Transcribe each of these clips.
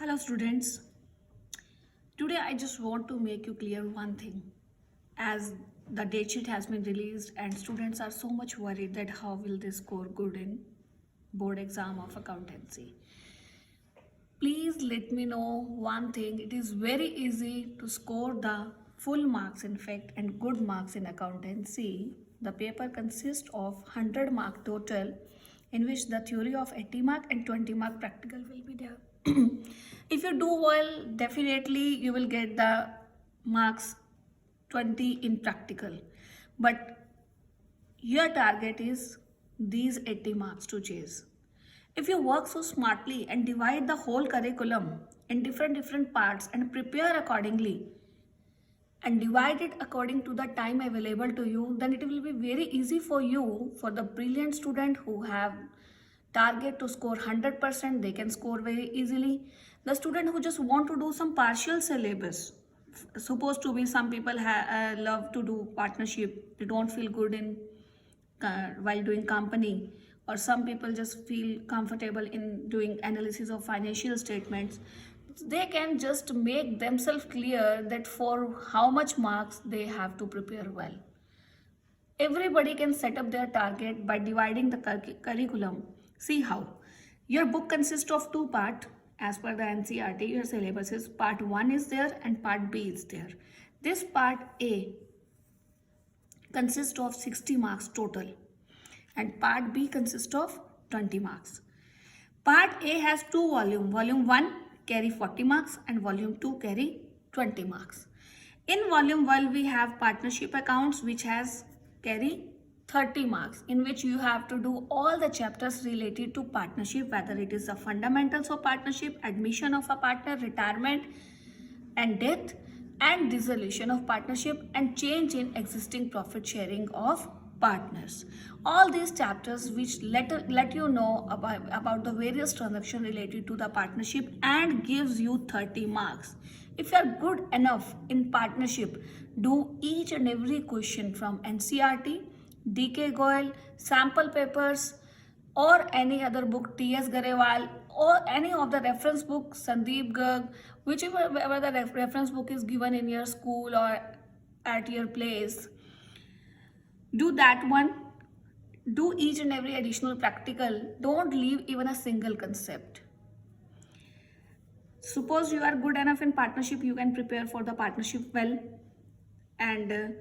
Hello students. Today I just want to make you clear one thing. As the date sheet has been released and students are so much worried that how will they score good in board exam of accountancy. Please let me know one thing. It is very easy to score the full marks in fact and good marks in accountancy. The paper consists of 100 mark total in which the theory of 80 mark and 20 mark practical will be there. If you do well, definitely you will get the marks 20 in practical. But your target is these 80 marks to chase. If you work so smartly and divide the whole curriculum in different parts and prepare accordingly and divide it according to the time available to you, then it will be very easy for you, for the brilliant student who have target to score 100%, they can score very easily. The student who just want to do some partial syllabus, supposed to be some people love to do partnership, they don't feel good in while doing company, or some people just feel comfortable in doing analysis of financial statements. They can just make themselves clear that for how much marks they have to prepare well. Everybody can set up their target by dividing the curriculum. See how. Your book consists of two parts. As per the NCERT, your syllabus is part 1 is there and part B is there. This part A consists of 60 marks total and part B consists of 20 marks. Part A has two volumes. Volume 1 carry 40 marks and volume 2 carry 20 marks. In volume 1 we have partnership accounts which has carry 30 marks, in which you have to do all the chapters related to partnership, whether it is the fundamentals of partnership, admission of a partner, retirement and death, and dissolution of partnership, and change in existing profit sharing of partners. All these chapters which let you know about the various transactions related to the partnership and gives you 30 marks. If you are good enough in partnership, do each and every question from NCERT, DK Goyal, sample papers, or any other book, T.S. Garewal, or any of the reference book, Sandeep Garg, whichever the reference book is given in your school or at your place. Do that one. Do each and every additional practical. Don't leave even a single concept. Suppose you are good enough in partnership, you can prepare for the partnership well, and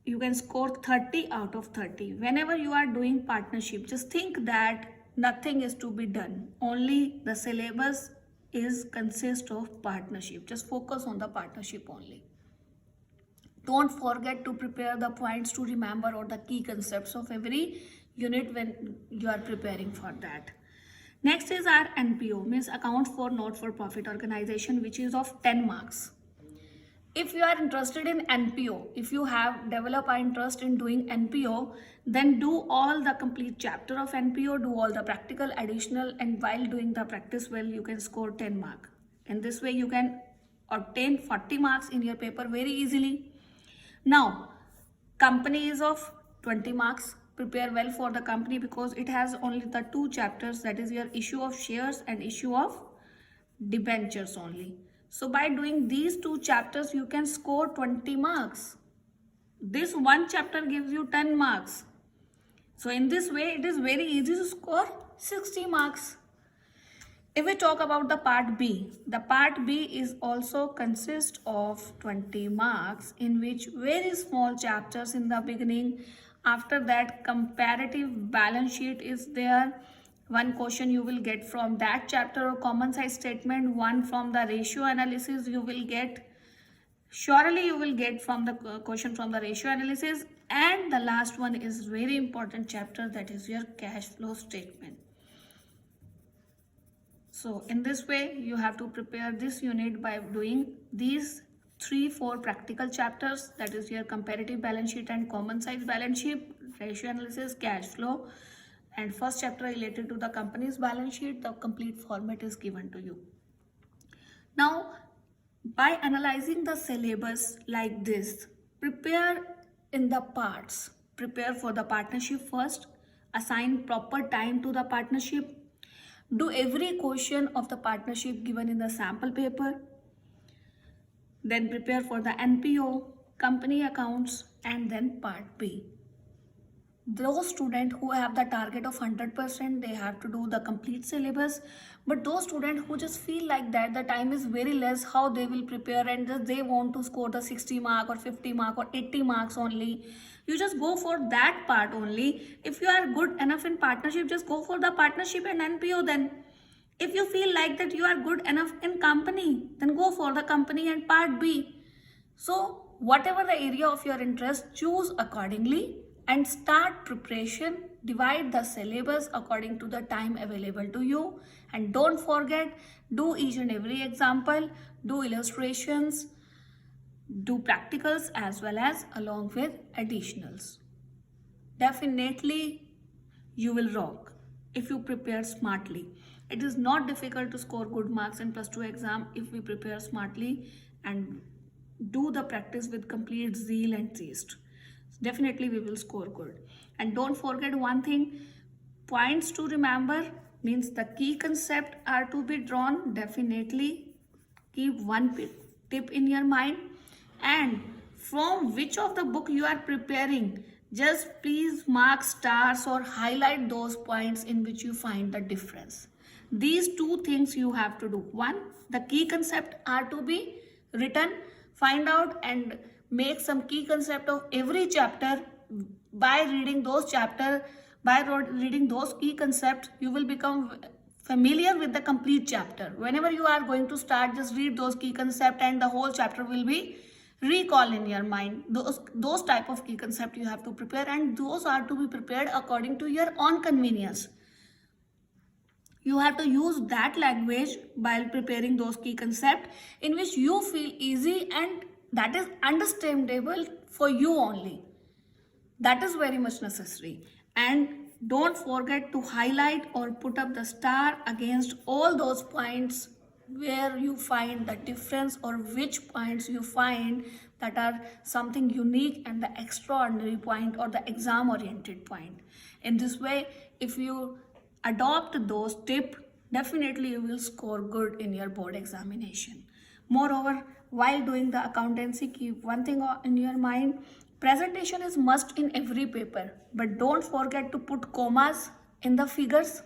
you can score 30 out of 30. Whenever you are doing partnership, just think that nothing is to be done. Only the syllabus is consist of partnership. Just focus on the partnership only. Don't forget to prepare the points to remember or the key concepts of every unit when you are preparing for that. Next is our NPO, means account for not for profit organization, which is of 10 marks. If you are interested in NPO, if you have developed an interest in doing NPO, then do all the complete chapter of NPO, do all the practical, additional, and while doing the practice well, you can score 10 marks. In this way, you can obtain 40 marks in your paper very easily. Now, company is of 20 marks. Prepare well for the company because it has only the two chapters, that is your issue of shares and issue of debentures only. So by doing these two chapters, you can score 20 marks. This one chapter gives you 10 marks. So in this way, it is very easy to score 60 marks. If we talk about the part B, the part B is also consist of 20 marks, in which very small chapters in the beginning. After that, comparative balance sheet is there. One question you will get from that chapter or common size statement, one from the ratio analysis you will get. Surely you will get from the question from the ratio analysis, and the last one is very important chapter, that is your cash flow statement. So in this way, you have to prepare this unit by doing these 3-4 practical chapters, that is your comparative balance sheet and common size balance sheet, ratio analysis, cash flow, and first chapter related to the company's balance sheet. The complete format is given to you. Now, by analyzing the syllabus like this, prepare in the parts. Prepare for the partnership first, assign proper time to the partnership, Do every question of the partnership given in the sample paper. Then prepare for the NPO, company accounts, and then part B. Those students who have the target of 100%, they have to do the complete syllabus. But those students who just feel like that the time is very less, how they will prepare, and just they want to score the 60 mark or 50 mark or 80 marks only, you just go for that part only. If you are good enough in partnership, just go for the partnership and NPO. Then if you feel like that you are good enough in company, then go for the company and part B. So whatever the area of your interest, choose accordingly and start preparation. Divide the syllabus according to the time available to you, and don't forget, do each and every example, do illustrations, do practicals as well as along with additionals. Definitely you will rock if you prepare smartly. It is not difficult to score good marks in plus 2 exam if we prepare smartly and do the practice with complete zeal and zest. Definitely we will score good. And don't forget one thing, points to remember means the key concept are to be drawn. Definitely keep one tip in your mind, and from which of the book you are preparing, just please mark stars or highlight those points in which you find the difference. These two things you have to do. One, the key concept are to be written. Find out and make some key concept of every chapter. By reading those reading those key concepts, you will become familiar with the complete chapter. Whenever you are going to start, just read those key concept and the whole chapter will be recall in your mind. Those type of key concept you have to prepare, and those are to be prepared according to your own convenience. You have to use that language while preparing those key concepts in which you feel easy and that is understandable for you only. That is very much necessary. And don't forget to highlight or put up the star against all those points where you find the difference, or which points you find that are something unique and the extraordinary point or the exam oriented point. In this way, if you adopt those tips, definitely you will score good in your board examination. Moreover, while doing the accountancy, keep one thing in your mind. Presentation is must in every paper, but don't forget to put commas in the figures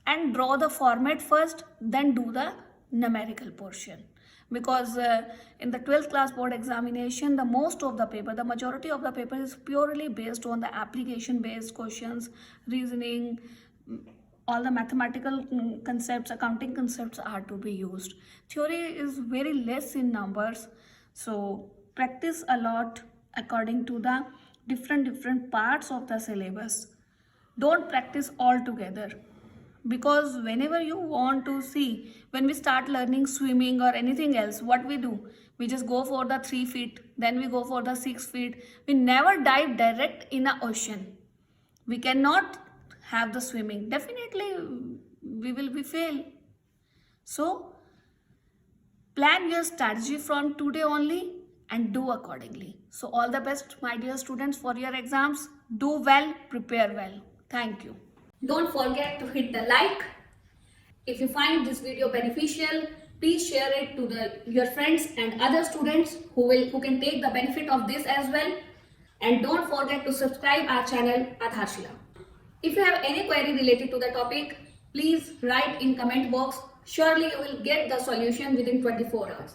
and draw the format first, then do the numerical portion. Because in the 12th class board examination, the majority of the paper is purely based on the application based questions, reasoning, all the mathematical concepts, accounting concepts are to be used. Theory is very less in numbers, so practice a lot according to the different parts of the syllabus. Don't practice all together, because whenever you want to see, when we start learning swimming or anything else, what we do, we just go for the 3 feet, then we go for the 6 feet. We never dive direct in a ocean. We cannot have the swimming. Definitely we will be fail. So plan your strategy from today only and do accordingly. So all the best, my dear students, for your exams. Do well, prepare well. Thank you. Don't forget to hit the like. If you find this video beneficial, please share it to your friends and other students who can take the benefit of this as well. And don't forget to subscribe our channel Adharshila. If you have any query related to the topic, please write in comment box. Surely you will get the solution within 24 hours.